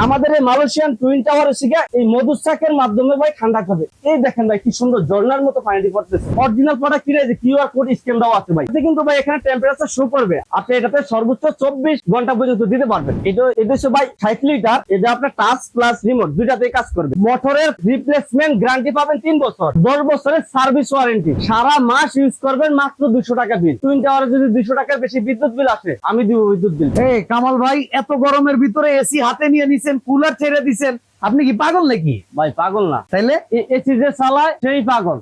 আমাদের এই Malaysian twin টাওয়ারের শিখে এই মধুচাকের মাধ্যমে ভাই ঠান্ডা খাবে। এই দেখেন ভাই কি সুন্দর ঝর্ণার মতো পানিটি পড়তেছে। অরিজিনাল প্রোডাক্ট কিনে যে কিউআর কোড স্ক্যান দেওয়া আছে ভাই, এতে কিন্তু ভাই এখানে টেম্পারেচার শো করবে। আপনি এটাতে সর্বোচ্চ 24 ঘন্টা পর্যন্ত দিতে পারবেন। এটা হচ্ছে ভাই 60 লিটার। এটা আপনার টাচ প্লাস রিমোট দুইটাতেই কাজ করবে। মোটরের রিপ্লেসমেন্ট গ্যারান্টি পাবেন 3 বছর, 10 বছরের সার্ভিস ওয়ারেন্টি। সারা মাস ইউজ করবেন মাত্র 200 টাকা বিল। টুইন টাওয়ারে যদি 200 টাকার বেশি বিদ্যুৎ বিল আসে আমি দিব বিদ্যুৎ বিল। এই কামাল ভাই, এত গরমের ভিতরে এসি হাতে নিয়ে নিছেন, কুলার ছেড়ে দিছেন, আপনি কি পাগল নাকি? ভাই পাগল না, তাইলে এসি যে চালায় সেই পাগল।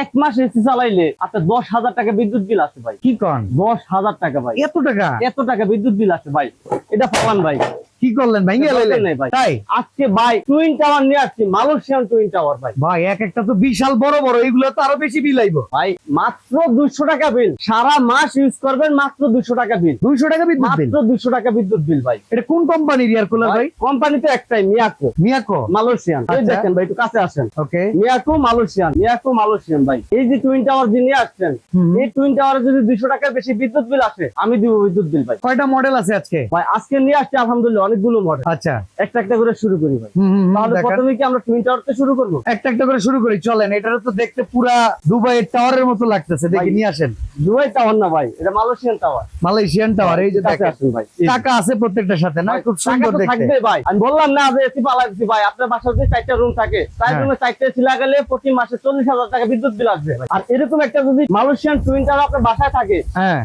এক মাস এসি চালাইলে আপনার 10,000 টাকা বিদ্যুৎ বিল আসে ভাই। কি কন? 10,000 টাকা ভাই। এত টাকা বিদ্যুৎ বিল আসে ভাই। এটা পাওয়ান ভাই। কি করলেন ভাই? তাই আজকে ভাই টুইন টাওয়ার নিয়ে আসছি, মালয়েশিয়ান টুইন টাওয়ার ভাই। ভাই এক একটা তো বিশাল বড় বড়, এগুলো তো আরো বেশি বিল আইবো ভাই। মাত্র 200 টাকা বিল, সারা মাস ইউজ করবেন মাত্র 200 টাকা বিল। 200 টাকা বিদ্যুৎ বিল, মাত্র 200 টাকা বিদ্যুৎ বিল ভাই। এটা কোন কোম্পানির এয়ার কুলার ভাই? কোম্পানি তো একটাই, মিয়াকো মালয়েশিয়ান। এই দেখেন ভাই, একটু কাছে আসেন। ওকে, মিয়াকো মালয়েশিয়ান ভাই। এই যে টুইন টাওয়ার যে নিয়ে আসছেন, এই টুইন টাওয়ারে যদি 200 টাকার বেশি বিদ্যুৎ বিল আসে আমি দিব বিদ্যুৎ বিল ভাই। কয়টা মডেল আছে আজকে? ভাই আজকে নিয়ে আসছি আলহামদুলিল্লাহ অনেকগুলো মডেল। আচ্ছা, একটা একটা করে শুরু করি ভাই। তাহলে প্রথমে কি আমরা টুইন টাওয়ার থেকে শুরু করব? একটা একটা করে শুরু করি, চলেন। এটা তো দেখতে পুরা দুবাইয়ের টাওয়ারের মতো লাগতেছে, দেখি নিয়ে আসেন। দুবাই টাওয়ার না ভাই, এটা মালয়েশিয়ান টাওয়ার। Malaysian tower. এই যে দেখেন ভাই, টাকা আছে প্রত্যেকটার সাথে না? খুব সুন্দর দেখতে থাকবে ভাই। আমি বললাম না যে এসি পালাচ্ছি ভাই। আপনার বাসায় যে 4টা রুম থাকে, তাই রুমে 4টা এসি লাগালে প্রতি মাসে 40,000 টাকা বিদ্যুৎ বিল আসবে। আর এরকম একটা যদি মালয়েশিয়ান টুইন টাওয়ার আপনার বাসায় থাকে,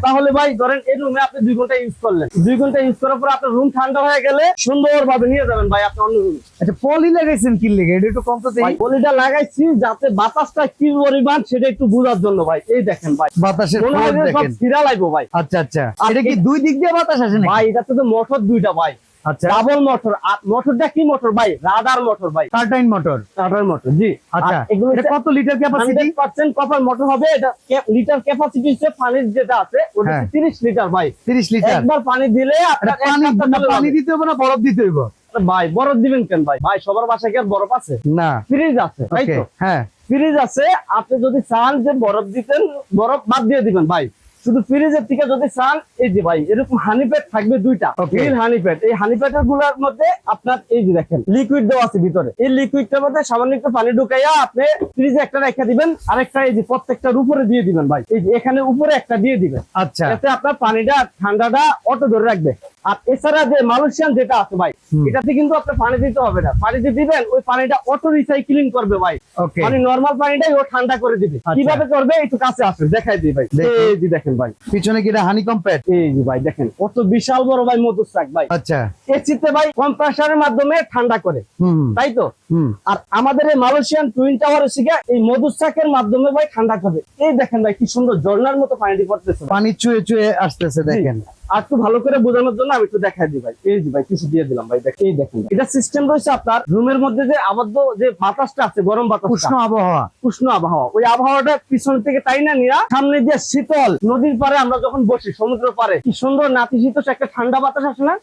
তাহলে ভাই ধরেন এই রুমে আপনি 2 ঘন্টা ইউজ করলেন। 2 ঘন্টা ইউজ করার পর আপনার রুম ঠান্ডা হয়ে গেলে সুন্দরভাবে নিয়ে যাবেন ভাই আপনি অন্য রুমে। আচ্ছা, পলি লাগাইছেন কি লিগে? এটা একটু কম তো দেই। ভাই পলিটা লাগাইছি যাতে বাতাসটা কি পরিমাণ সেটা একটু বোঝার জন্য ভাই। এই দেখেন ভাই, বাতাসের মনে হয় যে সব ছিড়া লাগবে ভাই। আচ্ছা, এটা কি দুই দিক দিয়ে বাতাস আসে নাকি? ভাই এটাতে তো মোটর দুইটা ভাই। আচ্ছা, ডাবল মোটর। মোটরটা কি মোটর ভাই? রাডার মোটর ভাই। Turbine motor. রাডার মোটর, জি। আচ্ছা, এটা কত লিটার ক্যাপাসিটি? 100% কপার মোটর হবে। এটা লিটার ক্যাপাসিটি হচ্ছে পানির যেটা আছে ওটা 30 লিটার ভাই। 30 লিটার। একবার পানি দিলে আপনার পানি দিতে হবে না বরফ দিতে হবে? ভাই বরফ দিবেন কেন ভাই? ভাই সবার বাসায় কি আর বরফ আছে? না, ফ্রিজ আছে, তাই তো? হ্যাঁ, ফ্রিজ আছে। আপনি যদি চান যে বরফ দিতেন, বরফ বাদ দিয়ে দিবেন ভাই। শুধু ফ্রিজের থেকে যদি চান, এই যে ভাই এরকম হানি প্যাড থাকবে দুইটা, হানি প্যাড। এই হানি প্যাডের গুলোর মধ্যে আপনার এই যে দেখেন লিকুইড দেওয়া আছে ভিতরে। এই লিকুইডটার মধ্যে সামান্য একটু পানি ঢুকাইয়া আপনি ফ্রিজে একটা রেখে দিবেন, আরেকটা এই যে প্রত্যেকটার উপরে দিয়ে দিবেন ভাই। এই যে এখানে উপরে একটা দিয়ে দিবেন। আচ্ছা, এতে আপনার পানিটা ঠান্ডাটা অটো ধরে রাখবে। আর এছাড়া যে মালয়েশিয়ান যেটা আছে ভাই, এটাতে কিন্তু আপনার পানি দিতে হবে না। পানি দিয়ে দিবেন, ওই পানিটা অটো রিসাইক্লিং করবে ভাই। মানে নরমাল পানিটাই ও ঠান্ডা করে দিবে। কিভাবে করবে একটু কাছে আসবে, দেখাই দিই ভাই। এই যে দেখেন ভাই, পিছনে কি এটা হানিকম প্যাড? এই যে ভাই দেখেন কত বিশাল বড় ভাই মধুচাক ভাই। আচ্ছা, এসিতে ভাই কম্প্রেসারের মাধ্যমে ঠান্ডা করে, তাই তো? আর আমাদের এই মালয়েশিয়ান টুইন টাওয়ারের শিখে এই মধুচাকের মাধ্যমে ভাই ঠান্ডা খাবে। এই দেখেন ভাই কি সুন্দর ঝর্ণার মতো পানিটি পড়তেছে, পানি চুয়ে চুয়ে আসতেছে। দেখেন, আর একটু ভালো করে বোঝানোর জন্য আমি একটু দেখাই দিই ভাই। এই যে ভাই কিছু দিয়ে দিলাম ভাই। এই দেখেন এটা সিস্টেম রয়েছে আপনার রুমের মধ্যে যে আবদ্ধ যে বাতাসটা আছে, গরম বাতাস, উষ্ণ আবহাওয়া, ওই আবহাওয়াটা পিছন থেকে তাই না নিয়ে সামনে দিয়ে শীতল নদীর পারে আমরা যখন বসি, সমুদ্র পারে কি সুন্দর নাতিশীতোষ একটা ঠান্ডা বাতাস আসে না?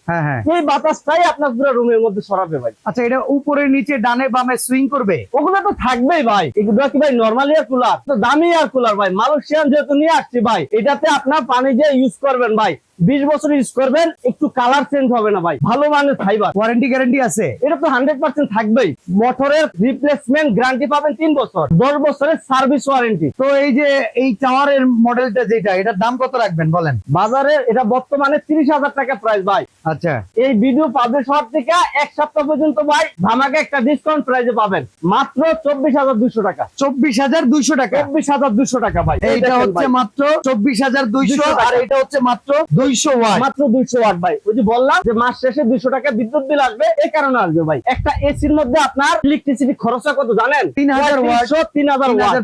এই বাতাসটাই আপনার পুরো রুমের মধ্যে ছড়াবে ভাই। আচ্ছা, এটা উপরে নিচে ডানে বামে সুইং করবে? ওগুলো তো থাকবেই ভাই। এগুলো কি ভাই নরমাল এয়ার কুলার? তো দামি এয়ার কুলার ভাই। মালয়েশিয়ান যেহেতু নিয়ে আসছি ভাই, এটাতে আপনার পানি যে ইউজ করবেন ভাই 20 বছর ইউজ করবেন, একটু কালার চেঞ্জ হবে না ভাই। ভালো মানের ফাইবার। ওয়ারেন্টি গ্যারান্টি আছে? এটা তো 100% থাকবেই। মোটরের রিপ্লেসমেন্ট গ্যারান্টি পাবেন 3 বছর, 10 বছরের সার্ভিস ওয়ারেন্টি। তো এই যে এই টাওয়ারের মডেলটা যেটা, এটার দাম কত রাখবেন বলেন? বাজারে এটা বর্তমানে 30,000 টাকা প্রাইস ভাই। আচ্ছা, এই ভিডিও পাবলিশ হওয়ার থেকে 1 সপ্তাহ পর্যন্ত ভাই ধামাকা একটা ডিসকাউন্ট প্রাইসে পাবেন মাত্র 24,200 টাকা। 24,200 টাকা? 24,200 টাকা ভাই। এইটা হচ্ছে মাত্র 24,200, আর এটা হচ্ছে মাত্র 200 ওয়াট। মাত্র 200 ওয়াট ভাই। ওই যে বললাম যে মাস শেষে 200 টাকা বিদ্যুৎ বিল আসবে। এই কারণে আসবে ভাই। একটা এসির মধ্যে আপনার ইলেকট্রিসিটি খরচ কত জানেন? 3000 ওয়াট,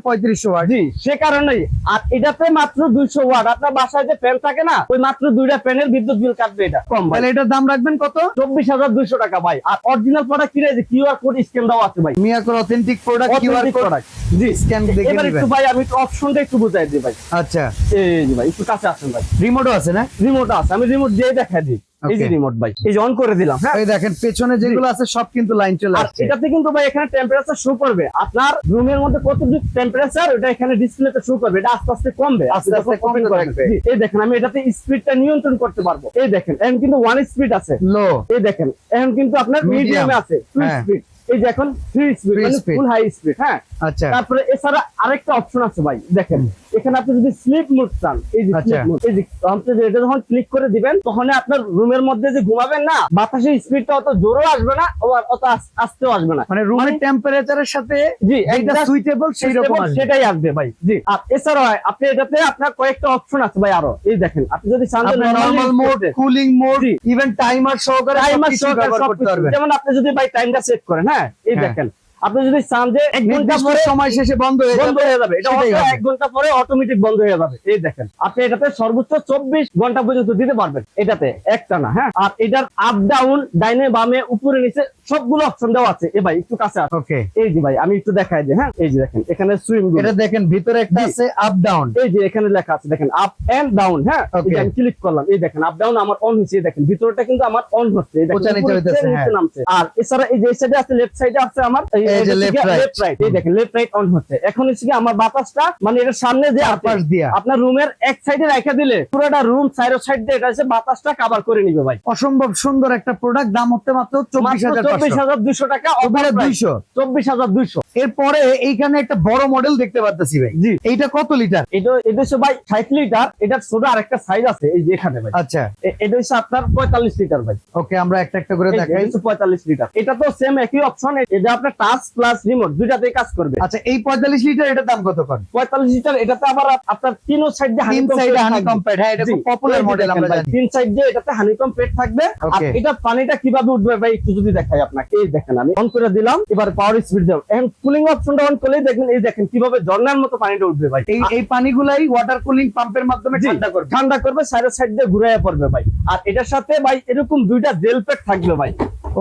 3500 ওয়াট। জি, সে কারণেই। আর এটাতে মাত্র 200 ওয়াট। আপনার বাসায় যে ফ্যান থাকে না, ওই মাত্র 2টা ফ্যানের বিদ্যুৎ বিল কাটবে। এটা কম ভাই। তাহলে এটার দাম রাখবেন কত? 24,200 টাকা ভাই। আর অরিজিনাল প্রোডাক্ট কিনে যে কিউআর কোড স্ক্যান দেওয়া আছে ভাই। মিয়াকোর অথেন্টিক প্রোডাক্ট, কিউআর কোড। জি, স্ক্যান দেখে এবার নেবেন। একটু ভাই আমি একটু অপশনটা একটু বুঝাই দিই ভাই। আচ্ছা, এই যে ভাই একটু কাছে আসেন ভাই। রিমোটও আছে না? রিমোট আছে, আমি রিমোট দিয়ে দেখা দিই। এই যে Okay. রিমোট ভাই, এই যে অন করে দিলাম। হ্যাঁ, এই দেখেন পেছনে যেগুলো আছে সব কিন্তু লাইন চলে আর আসছে। এটাতে কিন্তু ভাই এখানে টেম্পারেচার শো করবে, আপনার রুমের মধ্যে কতটুকু টেম্পারেচার ওটা এখানে ডিসপ্লেতে শো করবে। এটা আস্তে আস্তে কমবে, আস্তে আস্তে কমতে থাকবে। জি, এই দেখেন আমি এটাতে স্পিডটা নিয়ন্ত্রণ করতে পারবো। এই দেখেন এখন কিন্তু 1 স্পিড আছে, লো, এই দেখেন এখন কিন্তু আপনার Medium। মিডিয়ামে আছে 2 হ্যাঁ। স্পিড। এই যে এখন 3 স্পিড, Three মানে speed। ফুল হাই স্পিড। হ্যাঁ, আচ্ছা তারপরে এছাড়া আরেকটা অপশন আছে ভাই, দেখেন এখানে আপনি যদি স্লিপ মোড চান, এই যে আচ্ছা। স্লিপ মোড, এই যে আপনি এটা যখন ক্লিক করে দিবেন তখন আপনার রুমের মধ্যে যে ঘুমাবেন না, বাতাসের স্পিডটা অত জোরও আসবে না, আবার অত আস্তেও আসবে না, মানে রুমের টেম্পারেচারের সাথে জি যেটা একদম সুইটেবল সেই রকম আসবে। সেটাই আসবে ভাই। জি, আর এছাড়া আপনি এটাতে আপনার কয়েকটা অপশন আছে ভাই আরো। এই দেখেন আপনি যদি চান যে আপনি normally নরমাল use মোড, করতে, কুলিং মোড, জি। ইভেন টাইমার সহকারে টাইমার সবকিছু সহকারে ব্যবহার করতে সবকিছু, পারবেন। যেমন আপনি যদি ভাই টাইমটা সেট করেন, হ্যাঁ এই হ্যাঁ। দেখেন আপনি যদি চান যে 1 ঘন্টা নির্দিষ্ট পরে সময় শেষে বন্ধ হয়ে বন্ধ যাবে, হয়ে যাবে, এটা সেটাই হবে। 1 ঘন্টা পরে অটোমেটিক বন্ধ হয়ে যাবে। এই দেখেন আপনি এটাতে সর্বোচ্চ 24 ঘন্টা পর্যন্ত দিতে পারবেন এটাতে একটানা। হ্যাঁ, আর এটার আপ ডাউন, ডাইনে বামে, উপরে নিচে সবগুলো অপশন দেওয়া আছে। এ ভাই একটু কাছে আসুন। ওকে, এই যে ভাই আমি একটু দেখাই দিই। হ্যাঁ, এই যে দেখেন এখানে সুইং, এটা দেখেন ভিতরে একটা জি। আছে আপ ডাউন। এই যে এখানে লেখা আছে দেখেন আপ এন্ড ডাউন। হ্যাঁ, এই Okay. যে আমি ক্লিক করলাম, এই দেখেন আপ ডাউন আমার অন হচ্ছে। এই দেখেন ভিতরটা কিন্তু আমার অন হচ্ছে, এই দেখেন উঁচা নিচে উপরে হইতেছে, নিচে হ্যাঁ। নামছে। আর এছাড়া এই যে সাইডে আছে, লেফট সাইডে আছে আমার এই যে left right। লেফট রাইট, এই দেখেন লেফট রাইট অন হচ্ছে। এখন হচ্ছে কি আমার বাতাসটা মানে এর সামনে যে আছে, চারপাশ দিয়া আপনার রুমের এক সাইডে রেখে দিলে পুরোটা রুম সাইড সাইড দিয়ে এটা হচ্ছে বাতাসটা কভার করে নিবে ভাই। অসম্ভব সুন্দর একটা প্রোডাক্ট, দাম হচ্ছে মাত্র 24,500। 24,200 টাকা, ওপরে 200। 24,200। এরপরে এইখানে একটা বড় মডেল দেখতে পারতেছি ভাই, জি, এইটা কত লিটার? এটা হচ্ছে ভাই 60 লিটার। এটার ছোট আরেকটা সাইজ আছে, এই যে এখানে ভাই। আচ্ছা এটা হচ্ছে আপনার 45 লিটার ভাই। ওকে, আমরা একটা একটা করে এই যে, দেখাই। এটা হচ্ছে 45 লিটার। এটা তো সেম একই অপশন, এটা আপনার টাচ প্লাস রিমোট দুইটাতেই কাজ করবে। আচ্ছা, এই 45 লিটার এটার দাম কত করে? 45 লিটার, এটাতে আবার আপনার তিন সাইড দিয়ে তিন সাইডে হানিকম প্যাড। হ্যাঁ, এটা খুব পপুলার মডেল, আমরা জানি। তিন সাইড দিয়ে এটাতে হানিকম প্যাড থাকবে। আর Okay. এটা পানিটা কিভাবে উঠবে ভাই একটু যদি দেখাই আপনাকে। এই দেখেন আমি অন করে দিলাম, এবার পাওয়ার স্পিড দাও, এখন কুলিং অপশনটা অন করলেই দেখবেন, এই দেখেন কিভাবে ঝর্ণার মতো পানিটা উঠবে ভাই। এই পানিগুলাই ওয়াটার কুলিং পাম্পের মাধ্যমে জি, ঠান্ডা করবে। ঠান্ডা করবে, সাইড দিয়ে ঘুরাইয়া পড়বে ভাই। আর এটার সাথে ভাই এরকম দুইটা জেল প্যাড থাকবে ভাই।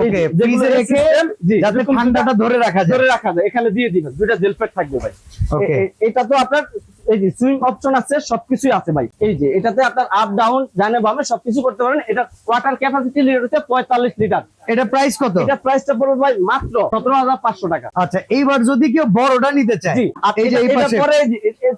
ওকে, যেগুলো ফ্রিজে রেখে system, জি, যাতে এরকম ঠান্ডাটা ধরে রাখা যায়। ধরে রাখা যায়, এখানে দিয়ে দিবেন দুইটা জেল প্যাড থাকবে ভাই। Okay. এটা তো আপনার এই যে সুইং অপশন আছে, সবকিছুই আছে ভাই। এই যে এটাতে আপনার আপ ডাউন, ডানে বামে সবকিছু করতে পারেন। এটা ওয়াটার ক্যাপাসিটি লিটার হচ্ছে 45 লিটার। এটা প্রাইস কত? এটা প্রাইসটা পড়বে ভাই মাত্র 17,500 টাকা। আচ্ছা, এইবার যদি কেউ বড়টা নিতে চায়, জি, আর এই যে এই এটা পাশে, পরে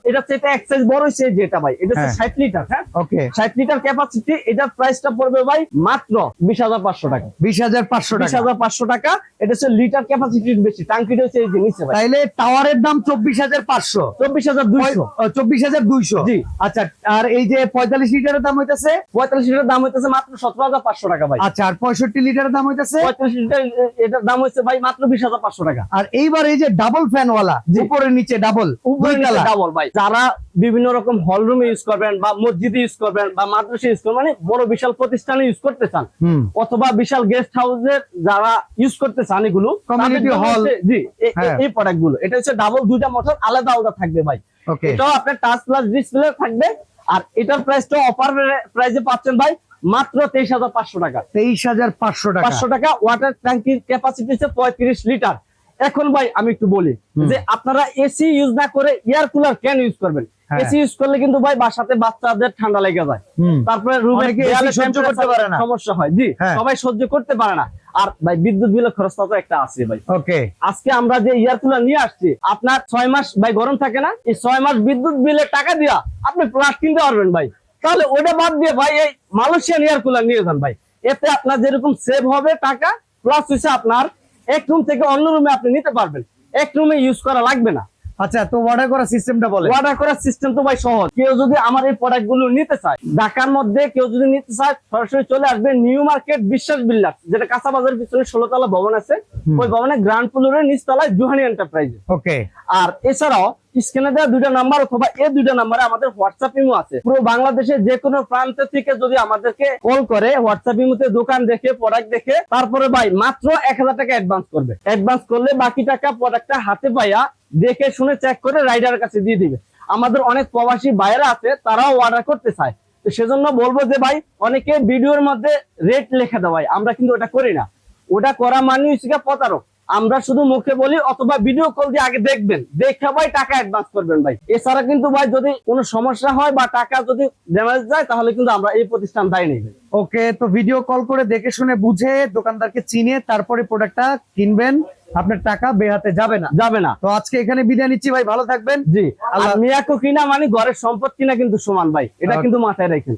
এটা হচ্ছে এটা এক সাইজ বড় হইছে, যেটা ভাই এটা হচ্ছে হ্যাঁ। 60 লিটার। হ্যাঁ, ওকে, 60 লিটার ক্যাপাসিটি। এটার প্রাইসটা পড়বে ভাই মাত্র 20,500 টাকা। 20,500 টাকা। 20,500 টাকা। এটা হচ্ছে লিটার ক্যাপাসিটির বেশি, টাঙ্কিটা হচ্ছে এই যে নিচে ভাই। তাইলে টাওয়ারের দাম 24,500, 24,200। 24,200। জি। আচ্ছা, আর এই যে 45 লিটারের দাম হইতাছে, 45 লিটার দাম হইতেছে মাত্র 17,500 টাকা ভাই। আচ্ছা, আর 65 লিটারের দাম হইতাছে, 45 লিটার এটার দাম হচ্ছে ভাই মাত্র 20,500 টাকা। আর এইবার এই যে ডাবল ফ্যান ওয়ালা, জি। উপরে নিচে ডাবল, উপরে দুই তলা। ডাবল ভাই, যারা বিভিন্ন রকম হল রুমে ইউজ করবেন বা মসজিদে ইউজ করবেন বা মাদ্রাসা ইউজ করবেন, মানে বড় বিশাল প্রতিষ্ঠানে ইউজ করতে চান, হুম, অথবা বিশাল গেস্ট হাউসের যারা ইউজ করতে চান এগুলো, Community তাদের জন্য hall। হচ্ছে- জি, হ্যাঁ। এই প্রোডাক্ট গুলো। এটা হচ্ছে ডাবল, দুইটা মোটর আলাদা আলাদা থাকবে ভাই। ওকে, এটাও আপনার টাচ প্লাস ডিসপ্লে থাকবে। আর এটার প্রাইসটা অফার প্রাইসে পাচ্ছেন ভাই মাত্র 23,500 টাকা। 23,500 টাকা। 500 টাকা। ওয়াটার ট্যাঙ্কির ক্যাপাসিটি হচ্ছে 35 লিটার। এখন ভাই আমি একটু বলি যে আপনারা এসি ইউজ না করে এয়ার কুলার কেন ইউজ করবেন? হ্যাঁ। এসি ইউজ করলে কিন্তু ভাই বাসাতে বাচ্চাদের ঠান্ডা লেগে যায়, হুম। তারপরে রুমে অনেকে AC সহ্য করতে পারে না। সমস্যা হয়। জি, হ্যাঁ। সবাই সহ্য করতে পারে না। আর ভাই বিদ্যুৎ বিলের খরচটা তো একটা আছে ভাই। ওকে, আজকে আমরা যে এয়ার কুলার নিয়ে আসছি, আপনার 6 মাস ভাই গরম থাকে না, এই 6 মাস বিদ্যুৎ বিলের টাকা দিয়া আপনি প্লাস কিনতে পারবেন ভাই। তাহলে ওটা বাদ দিয়ে ভাই এই মালয়েশিয়ান এয়ার কুলার নিয়ে যান ভাই। এতে আপনার যেরকম সেভ হবে টাকা, প্লাস হচ্ছে আপনার এক রুম থেকে অন্য রুমে আপনি নিতে পারবেন, এক রুমে ইউজ করা লাগবে না। আচ্ছা, তো অর্ডার করার সিস্টেমটা বলেন। অর্ডার করার সিস্টেম তো ভাই সহজ। কেউ যদি আমার এই প্রোডাক্ট গুলো নিতে চায়, ঢাকার মধ্যে কেউ যদি নিতে চায়, সরাসরি চলে আসবে নিউ মার্কেট বিশ্বাস বিল্ডার্স, যেটা কাঁচা বাজারের পিছনে 16 তলা ভবন আছে, ওই ভবনের গ্রাউন্ড ফ্লোরের নিচতলায় জুহানি এন্টারপ্রাইজে। ওকে, আর এছাড়াও স্ক্রিনে দেওয়া দুইটা নাম্বার অথবা এই দুইটা নাম্বারে আমাদের হোয়াটসঅ্যাপ ইমো আছে। পুরো বাংলাদেশে যে কোনো প্রান্ত থেকে যদি আমাদেরকে কল করে, হোয়াটসঅ্যাপ ইমোতে দোকান দেখে, প্রোডাক্ট দেখে, তারপরে ভাই মাত্র 1,000 টাকা অ্যাডভান্স করবে। অ্যাডভান্স করলে বাকি টাকা প্রোডাক্টটা হাতে পাইয়া দেখে শুনে চেক করে রাইডারের কাছে দিয়ে দিবে। আমাদের অনেক প্রবাসী ভাইয়েরা আছে, তারাও অর্ডার করতে চায়। তো সেজন্য বলবো যে ভাই, অনেকে ভিডিওর মধ্যে রেট লেখা দেয়, ভাই আমরা কিন্তু ওটা করি না। ওটা করা মানে হচ্ছে প্রতারক। আমরা শুধু মুখে বলি অথবা ভিডিও কল দিয়ে আগে দেখবেন, দেখে ভাই টাকা অ্যাডভান্স করবেন ভাই। এছাড়া কিন্তু ভাই যদি কোনো সমস্যা হয় বা টাকা যদি ড্যামেজ যায় তাহলে কিন্তু আমরা এই প্রতিষ্ঠান দায়ী নেই ভাই। ওকে, তো ভিডিও কল করে দেখে শুনে বুঝে দোকানদারকে চিনে তারপরে প্রোডাক্টটা কিনবেন, আপনার টাকা বেহাতে যাবে না। যাবে না। তো আজকে এখানে বিদায় নিচ্ছি ভাই, ভালো থাকবেন। জি, আর আল্লাহ- মিয়াকো কিনা মানে ঘরের সম্পদ কিনা কিন্তু সমান ভাই, এটা Okay. কিন্তু মাথায় রাখেন।